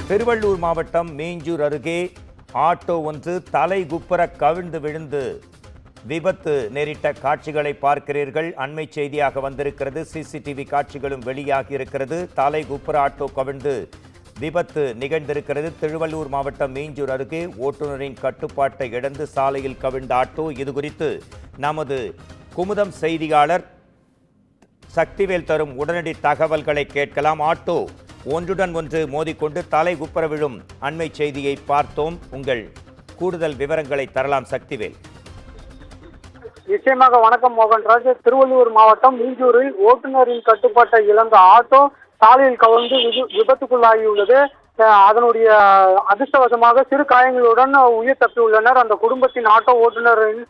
திருவள்ளூர் மாவட்டம் மீஞ்சூர் அருகே ஆட்டோ ஒன்று தலை குப்புற கவிழ்ந்து விழுந்து விபத்து நேரிட்ட காட்சிகளை பார்க்கிறீர்கள். அண்மை செய்தியாக வந்திருக்கிறது. சிசிடிவி காட்சிகளும் வெளியாகி இருக்கிறது. தலை குப்புற ஆட்டோ கவிழ்ந்து விபத்து நிகழ்ந்திருக்கிறது. திருவள்ளூர் மாவட்டம் மீஞ்சூர் அருகே ஓட்டுநரின் கட்டுப்பாட்டை இழந்து சாலையில் கவிழ்ந்த ஆட்டோ. இது குறித்து நமது குமுதம் செய்தியாளர் சக்திவேல் தரும் உடனடி தகவல்களை கேட்கலாம். ஆட்டோ ஒன்றுடன் ஒன்று மோதிக்கொண்டு தலை குப்புற விழும் அண்மை செய்தியை பார்த்தோம். உங்கள் கூடுதல் விவரங்களை தரலாம் சக்திவேல். நிச்சயமாக. வணக்கம் மோகன்ராஜ். திருவள்ளூர் மாவட்டம் மீஞ்சூரில் ஓட்டுநரின் கட்டுப்பாட்டை இழந்த ஆட்டோ சாலையில் கவிழ்ந்து விபத்துக்குள்ளாகியுள்ளது. அதனுடைய அதிர்ஷ்டவசமாக சிறு காயங்களுடன் உயிர் தப்பியுள்ளனர் அந்த குடும்பத்தின் ஆட்டோ ஓட்டுநரின்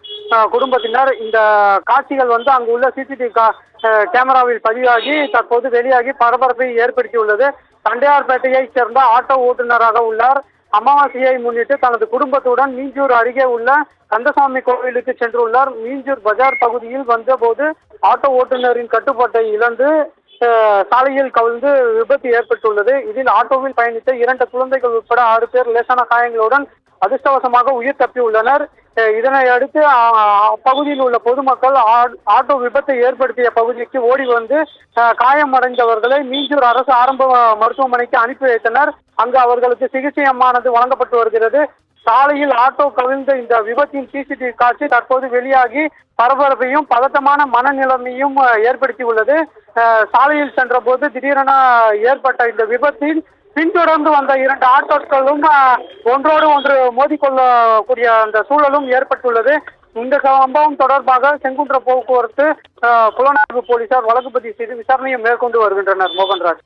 குடும்பத்தினர். இந்த காட்சிகள் அங்கு உள்ள சிசிடிவி கேமராவில் பதிவாகி தற்போது வெளியாகி பரபரப்பை ஏற்படுத்தியுள்ளது. தண்டையார்பேட்டையைச் சேர்ந்த ஆட்டோ ஓட்டுநராக உள்ளார். அமாவாசையை முன்னிட்டு தனது குடும்பத்துடன் மீஞ்சூர் அருகே உள்ள கந்தசாமி கோவிலுக்கு சென்றுள்ளார். மீஞ்சூர் பஜார் பகுதியில் வந்தபோது ஆட்டோ ஓட்டுநரின் கட்டுப்பாட்டை இழந்து சாலையில் கவிழ்ந்து விபத்து ஏற்பட்டுள்ளது. இதில் ஆட்டோவில் பயணித்த 2 குழந்தைகள் உட்பட 6 பேர் லேசான காயங்களுடன் அதிர்ஷ்டவசமாக உயிர் தப்பியுள்ளனர். இதனை அடுத்து அப்பகுதியில் உள்ள பொதுமக்கள் ஆட்டோ விபத்தை ஏற்படுத்திய பகுதிக்கு ஓடி வந்து காயமடைந்தவர்களை மீஞ்சூர் அரசு ஆரம்ப மருத்துவமனைக்கு அனுப்பி வைத்தனர். அங்கு அவர்களுக்கு சிகிச்சையமானது வழங்கப்பட்டு வருகிறது. சாலையில் ஆட்டோ கவிழ்ந்த இந்த விபத்தின் சிசிடிவி காட்சி தற்போது வெளியாகி பரபரப்பையும் பதட்டமான மனநிலைமையும் ஏற்படுத்தியுள்ளது. சாலையில் சென்ற போது திடீரென ஏற்பட்ட இந்த விபத்தில் பின்தொடர்ந்து வந்த 2 ஆட்டோக்களும் ஒன்றோடு ஒன்று மோதிக்கொள்ளக்கூடிய அந்த சூழலும் ஏற்பட்டுள்ளது. இந்த சம்பவம் தொடர்பாக செங்குன்ற போக்குவரத்து புலனாய்வு போலீசார் வழக்கு பதிவு செய்து விசாரணையை மேற்கொண்டு வருகின்றனர். மோகன்ராஜ்,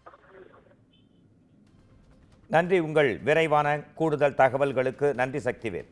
நன்றி. உங்கள் விரைவான கூடுதல் தகவல்களுக்கு நன்றி சக்திவேல்.